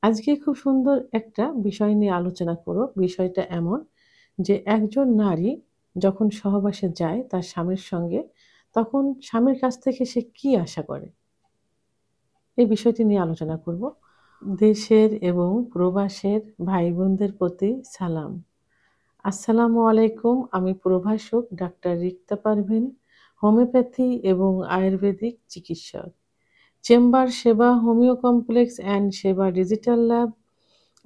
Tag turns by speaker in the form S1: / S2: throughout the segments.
S1: আজকে খুব সুন্দর একটা বিষয় নিয়ে আলোচনা করব। বিষয়টা এমন যে একজন নারী যখন সহবাসে যায় তার স্বামীর সঙ্গে, তখন স্বামীর কাছ থেকে সে কি আশা করে? এই বিষয়টি নিয়ে আলোচনা করব। দেশের এবং প্রবাসের ভাই-বোনদের প্রতি সালাম। আসসালামু আলাইকুম। আমি প্রভাষক ডাক্তার রিক্তা পারভীন, হোমিওপ্যাথি এবং আয়ুর্বেদিক চিকিৎসক। চেম্বার সেবা হোমিও কমপ্লেক্স অ্যান্ড সেবা ডিজিটাল ল্যাব,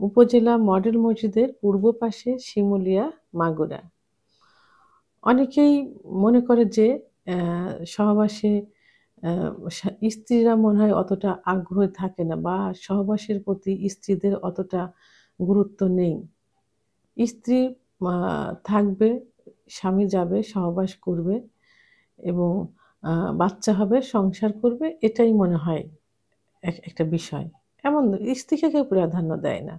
S1: উপজেলা মডেল মসজিদের পূর্ব পাশে, শিমুলিয়া, মাগুরা। অনেকেই মনে করে যে সহবাসে অ্যা স্ত্রীরা মনে হয় অতটা আগ্রহী থাকে না বা সহবাসের প্রতি স্ত্রীদের অতটা গুরুত্ব নেই। স্ত্রী আ থাকবে, স্বামী যাবে, সহবাস করবে এবং আ বাচ্চা হবে, সংসার করবে, এটাই মনে হয় একটা বিষয়। এমন স্ত্রীকে কেউ প্রাধান্য দেয় না।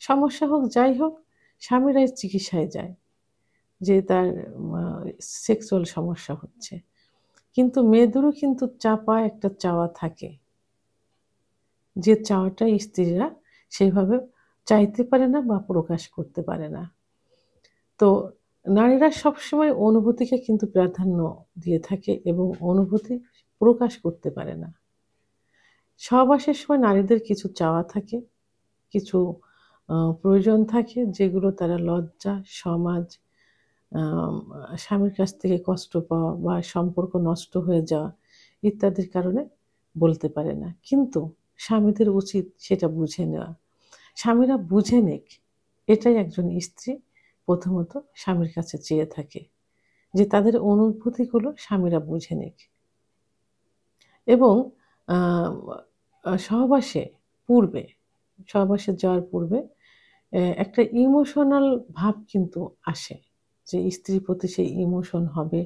S1: সমস্যা হোক, যাই হোক, স্বামীরাই চিকিৎসায় যায় যে তার আ সেক্সুয়াল সমস্যা হচ্ছে। কিন্তু মেয়েদেরও কিন্তু চাপা একটা চাওয়া থাকে। যে চাওয়াটা স্ত্রীরা সেভাবে চাইতে পারে না বা প্রকাশ করতে পারে না। তো নারীরা সবসময় অনুভূতিকে কিন্তু প্রাধান্য দিয়ে থাকে এবং অনুভূতি প্রকাশ করতে পারে না। সহবাসের সময় নারীদের কিছু চাওয়া থাকে, কিছু প্রয়োজন থাকে যেগুলো তারা লজ্জা, সমাজ, আম স্বামীর কাছ থেকে কষ্ট পাওয়া বা সম্পর্ক নষ্ট হয়ে যাওয়া ইত্যাদির কারণে বলতে পারে না। কিন্তু স্বামীদের উচিত সেটা বুঝে নেওয়া। স্বামীরা বুঝে নিক। এটাই একজন স্ত্রী প্রথমত স্বামীর কাছে চেয়ে থাকে। যে তাদের অনুভূতিগুলো স্বামীরা বুঝে নিক। এবং আ সহবাসে পূর্বে, সহবাসে যাওয়ার পূর্বে একটা ইমোশনাল ভাব কিন্তু আসে। যে স্ত্রীর প্রতি সেই ইমোশন হবে।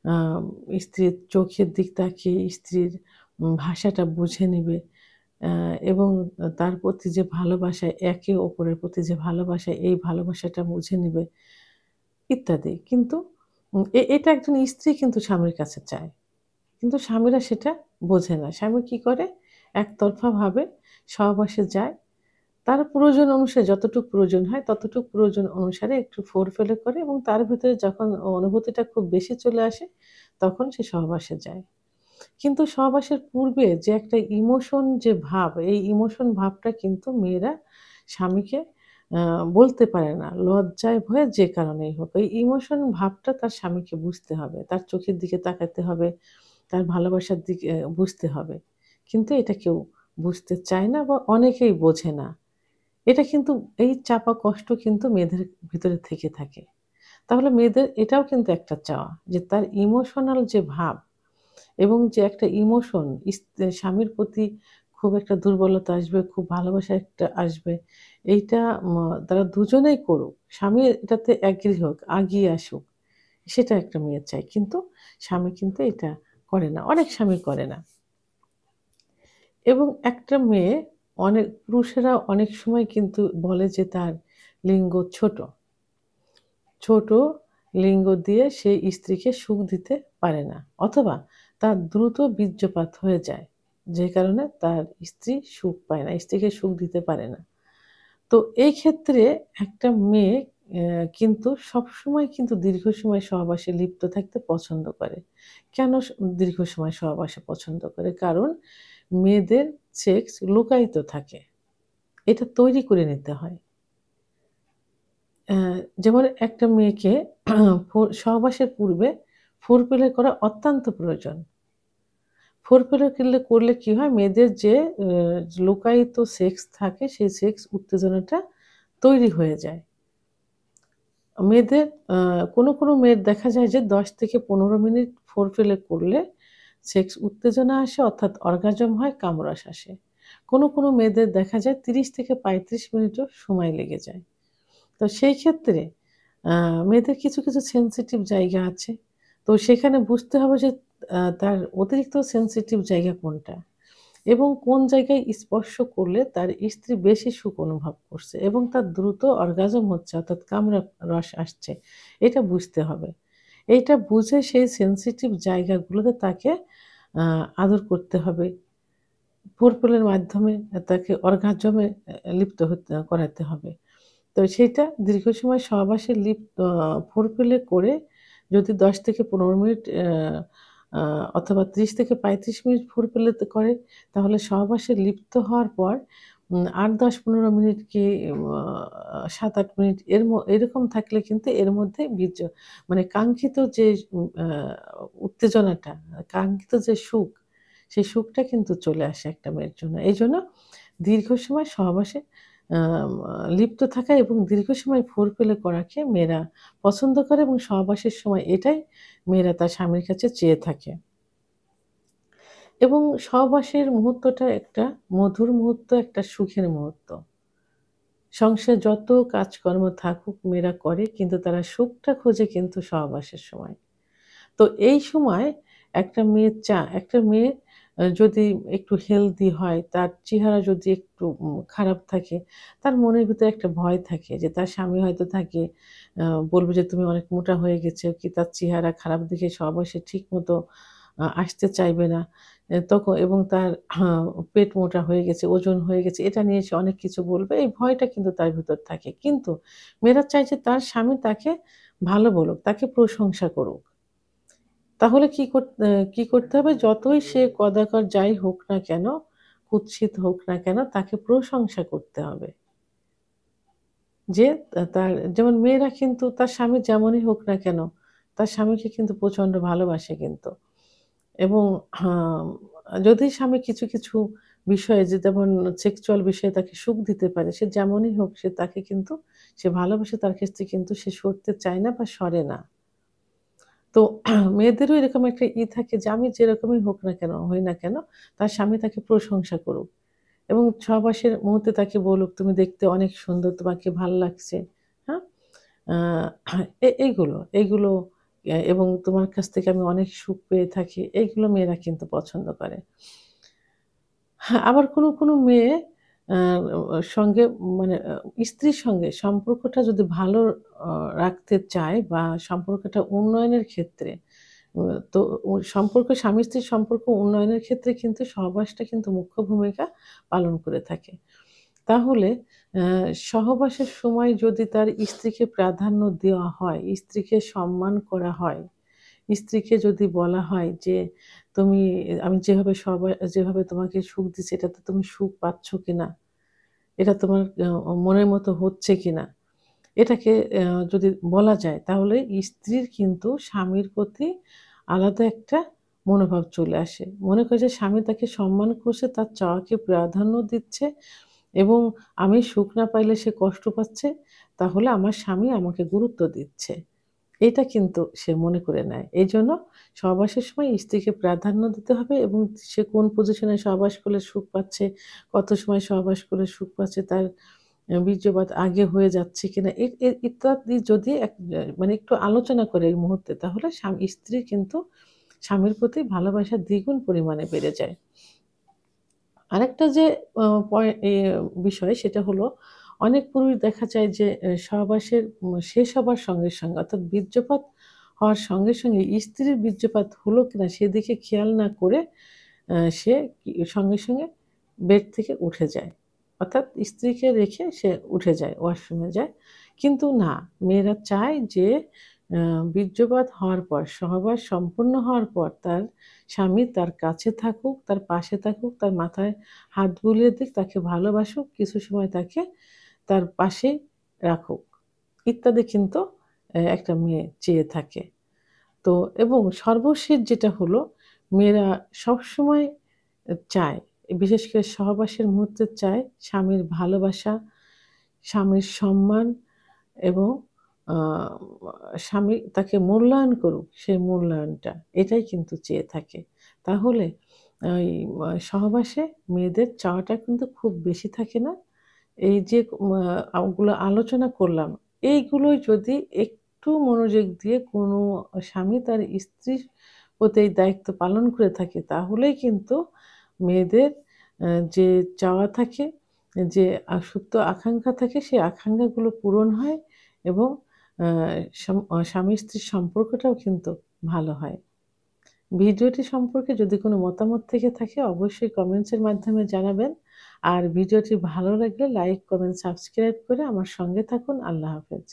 S1: আম স্ত্রীর চোখের দিক তাকিয়ে স্ত্রীর ভাষাটা বুঝে নিবে। এবং তার প্রতি যে ভালোবাসা, একে অপরের প্রতি যে ভালোবাসা, এই ভালোবাসাটা বুঝে নিবে ইত্যাদি। কিন্তু এটা একজন স্ত্রী কিন্তু স্বামীর কাছে চায়। কিন্তু স্বামীরা সেটা বোঝে না। স্বামী কি করে? একতরফাভাবে সহবাসে যায়। তার প্রয়োজন অনুসারে যতটুক প্রয়োজন হয়, ততটুক প্রয়োজন অনুসারে একটু ফোর-প্লে করে এবং তার ভেতরে যখন অনুভূতিটা খুব বেশি চলে আসে, তখন সে সহবাসে যায়। কিন্তু সহবাসের পূর্বে যে একটা ইমোশন যে ভাব, এই ইমোশন ভাবটা কিন্তু মেয়েরা স্বামীকে আ বলতে পারে না। লজ্জায় ভয়ে যে কারণেই হোক। এই ইমোশন ভাবটা তার স্বামীকে বুঝতে হবে। তার চোখের দিকে তাকাতে হবে, তার ভালোবাসার দিকে বুঝতে হবে। কিন্তু এটা কেউ বুঝতে চায় না বা অনেকেই বোঝে না। এটা কিন্তু এই চাপা কষ্ট কিন্তু মেয়েদের ভিতরে থেকে থাকে। তাহলে মেয়েদের এটাও কিন্তু একটা চাওয়া যে তার ইমোশনাল যে ভাব এবং যে একটা ইমোশন স্বামীর প্রতি খুব একটা দুর্বলতা আসবে, খুব ভালোবাসা একটা আসবে। এইটা তারা দুজনেই করুক। স্বামী এটাতে এগ্রি হোক, আগিয়ে আসুক। সেটা একটা মেয়ে চায়। কিন্তু স্বামী কিন্তু এটা করে না। অনেক স্বামী করে না। এবং একটা মেয়ে পুরুষেরা অনেক সময় কিন্তু বলে যে তার লিঙ্গ ছোট। ছোট লিঙ্গ দিয়ে সে স্ত্রীকে সুখ দিতে পারে না। অথবা তার দ্রুত বীর্যপাত হয়ে যায়। যে কারণে তার স্ত্রী সুখ পায় না, স্ত্রীকে সুখ দিতে পারে না। তো এই ক্ষেত্রে একটা মেয়ে কিন্তু সবসময় কিন্তু দীর্ঘ সময় সহবাসে লিপ্ত থাকতে পছন্দ করে। কেন দীর্ঘ সময় সহবাসে পছন্দ করে? কারণ মেয়েদের সেক্স লুকায়িত থাকে। এটা তৈরি করে নিতে হয়। যেমন একটা মেয়েকে সহবাসের পূর্বে ফোরপ্লে করা অত্যন্ত প্রয়োজন। ফোরপ্লে করলে কি হয়? মেয়েদের যে লুকায়িত সেক্স থাকে, সেই সেক্স উত্তেজনাটা তৈরি হয়ে যায়। মেয়েদের আ কোনো মেয়ের দেখা যায় যে ১০ থেকে ১৫ মিনিট ফোরপ্লে করলে সেক্স উত্তেজনা আসে অর্থাৎ অর্গাজম হয়, কামরাস আসে। কোনো মেয়েদের দেখা যায় ৩০ থেকে ৩৫ মিনিটও সময় লেগে যায়। তো সেই ক্ষেত্রে আ মেয়েদের কিছু সেনসিটিভ জায়গা আছে। তো সেখানে বুঝতে হবে যে তার অতিরিক্ত সেনসিটিভ জায়গা কোনটা এবং কোন জায়গায় স্পর্শ করলে তার স্ত্রী বেশি সুখ অনুভব করছে এবং তার দ্রুত অর্গাজম হচ্ছে অর্থাৎ কামরা রস আসছে। এটা বুঝতে হবে। এইটা বুঝে সেই সেনসিটিভ জায়গাগুলোতে তাকে আ আদর করতে হবে, ফোরপ্লের মাধ্যমে তাকে অর্গাজমে লিপ্ত করাতে হবে। তো সেইটা দীর্ঘ সময় সহবাসে ফোরপ্লে করে যদি ১০ থেকে ১৫ মিনিট আ অথবা ৩০ থেকে ৩৫ মিনিট ফোরপ্লেতে করে, তাহলে সহবাসে লিপ্ত হওয়ার পর ৮, ১০, ১৫ মিনিট কি আ ৭, ৮ মিনিট এরকম থাকলে কিন্তু এর মধ্যে মানে কাঙ্ক্ষিত যে উত্তেজনাটা, কাঙ্ক্ষিত যে সুখ, সেই সুখটা কিন্তু চলে আসে একটা মেয়ের জন্য। এইজন্য দীর্ঘ সময় সহবাসে আম লিপ্ত থাকা এবং দীর্ঘ সময় ফোরপ্লে করাকে মেয়েরা পছন্দ করে এবং সহবাসের সময় এটাই মেয়েরা তার স্বামীর কাছে চেয়ে থাকে। এবং সহবাসের মুহূর্তটা একটা মধুর মুহূর্ত, একটা সুখের মুহূর্ত। সংসারে যত কাজকর্ম থাকুক মেয়েরা করে কিন্তু তারা সুখটা খোঁজে কিন্তু সহবাসের সময়। তো এই সময় একটা মেয়ে যদি একটু হেলদি হয়, তার চেহারা যদি একটু খারাপ থাকে, তার মনের ভিতরে একটা ভয় থাকে যে তার স্বামী হয়তো তাকে বলবে যে, "তুমি অনেক মোটা হয়ে গেছো" কি তার চেহারা খারাপ দেখে সহবাসে ঠিকমতো আসতে চাইবে না। এবং তার পেট মোটা হয়ে গেছে, ওজন হয়ে গেছে, এটা নিয়ে সে অনেক কিছু বলবে। এই ভয়টা কিন্তু তার ভিতর থাকে। কিন্তু মেয়েরা চায় যে তার স্বামী তাকে ভালো বলুক, তাকে প্রশংসা করুক। তাহলে কি করতে হবে? যতই সে কদাকর যাই হোক না কেন, কুৎসিত হোক না কেন, তাকে প্রশংসা করতে হবে। যে তার যেমন মেয়েরা কিন্তু তার স্বামী যেমনই হোক না কেন, তার স্বামীকে কিন্তু প্রচন্ড ভালোবাসে কিন্তু। এবং হাম যদি স্বামী কিছু বিষয়ে যেমন সেক্সুয়াল বিষয়ে তাকে সুখ দিতে পারে, সে যেমনই হোক সে ভালোবাসে তার কাছ থেকে কিন্তু সে সরতে চায় না বা সরে না। তো মেয়েদেরও এরকম একটা থাকে যে আমি যেরকমই হোক না কেন, হই না কেন, তার স্বামী তাকে প্রশংসা করুক এবং সহবাসের মুহূর্তে তাকে বলুক, "তুমি দেখতে অনেক সুন্দর, তোমাকে ভাল লাগছে।" হ্যাঁ? আ এইগুলো এবং তোমার কাছ থেকে আমি অনেক সুখ পেয়ে থাকি। এইগুলো মেয়েরা কিন্তু পছন্দ করে। হ্যাঁ, আবার কোনো মেয়ে আ সঙ্গে মানে স্ত্রীর সঙ্গে সম্পর্কটা যদি ভালো অ রাখতে চায় বা সম্পর্কটা উন্নয়নের ক্ষেত্রে ও তো স্বামী-স্ত্রীর সম্পর্ক উন্নয়নের ক্ষেত্রে কিন্তু সহবাসটা কিন্তু মুখ্য ভূমিকা পালন করে থাকে। তাহলে অ্যা সহবাসের সময় যদি তার স্ত্রীকে প্রাধান্য দেওয়া হয়, স্ত্রীকে সম্মান করা হয়, স্ত্রীকে যদি বলা হয় যে, "তুমি আমি যেভাবে তোমাকে সুখ দিচ্ছি এটাতে তুমি সুখ পাচ্ছ কিনা? এটা তোমার মনের মতো হচ্ছে কিনা?" এটাকে যদি বলা যায় তাহলে স্ত্রীর কিন্তু স্বামীর প্রতি আলাদা একটা মনোভাব চলে আসে। মনে করে যে স্বামী তাকে সম্মান করছে, তার চাওয়াকে প্রাধান্য দিচ্ছে এবং আমি সুখ না পাইলে সে কষ্ট পাচ্ছে, তাহলে আমার স্বামী আমাকে গুরুত্ব দিচ্ছে। এটা কিন্তু সে মনে করে নেয়। এইজন্য সহবাসের সময় স্ত্রীকে প্রাধান্য দিতে হবে এবং সে কোন পজিশনে সহবাস করলে সুখ পাচ্ছে, কত সময় সহবাস করলে সুখ পাচ্ছে, তার বীর্যপাত আগে হয়ে যাচ্ছে কিনা এ এ ইত্যাদি যদি মানে একটু আলোচনা করে এই মুহূর্তে তাহলে স্ত্রীর কিন্তু স্বামীর প্রতি ভালোবাসা দ্বিগুণ পরিমাণে বেড়ে যায়। আরেকটা যে অ পয় এ বিষয় সেটা হলো অনেক পুরুষ দেখা যায় যে সহবাসের শেষ হবার সঙ্গে অর্থাৎ বীর্যপাত হওয়ার সঙ্গে স্ত্রীর বীর্যপাত হলো কিনা সেদিকে খেয়াল না করে সে সঙ্গে বেড থেকে উঠে যায়। অর্থাৎ স্ত্রীকে রেখে সে উঠে যায়, ওয়াশরুমে যায়। কিন্তু না, মেয়েরা চায় যে আ বীর্যপাত হওয়ার পর, সহবাস সম্পূর্ণ হওয়ার পর তার স্বামী তার কাছে থাকুক, তার পাশে থাকুক, তার মাথায় হাত বুলিয়ে দিক, তাকে ভালোবাসুক, কিছু সময় তাকে তার পাশে রাখুক। ইত্যাদি কিন্তু একটা মেয়ে চেয়ে থাকে। তো এবং সর্বশেষ যেটা হলো মেয়েরা সবসময় চায়, বিশেষ করে সহবাসের মুহূর্তে চায় স্বামীর ভালোবাসা, স্বামীর সম্মান এবং আ স্বামী তাকে মূল্যায়ন করুক, সেই মূল্যায়নটা। এটাই কিন্তু চেয়ে থাকে। তাহলে ওই সহবাসে মেয়েদের চাওয়াটা কিন্তু খুব বেশি থাকে না। এই যে ওগুলো আলোচনা করলাম, এইগুলোই যদি একটু মনোযোগ দিয়ে কোনো স্বামী তার স্ত্রীর প্রতি এই দায়িত্ব পালন করে থাকে, তাহলেই কিন্তু মেয়েদের যে চাওয়া থাকে, যে সুপ্ত আকাঙ্খা থাকে, সেই আকাঙ্খাগুলো পূরণ হয় এবং আ স্বামী-স্ত্রীর সম্পর্কটাও কিন্তু ভালো হয়। ভিডিওটি সম্পর্কে যদি কোনো মতামত থেকে থাকে অবশ্যই কমেন্টসের মাধ্যমে জানাবেন। আর ভিডিওটি ভালো লাগলে লাইক, কমেন্ট, সাবস্ক্রাইব করে আমার সঙ্গে থাকুন। আল্লাহ হাফেজ।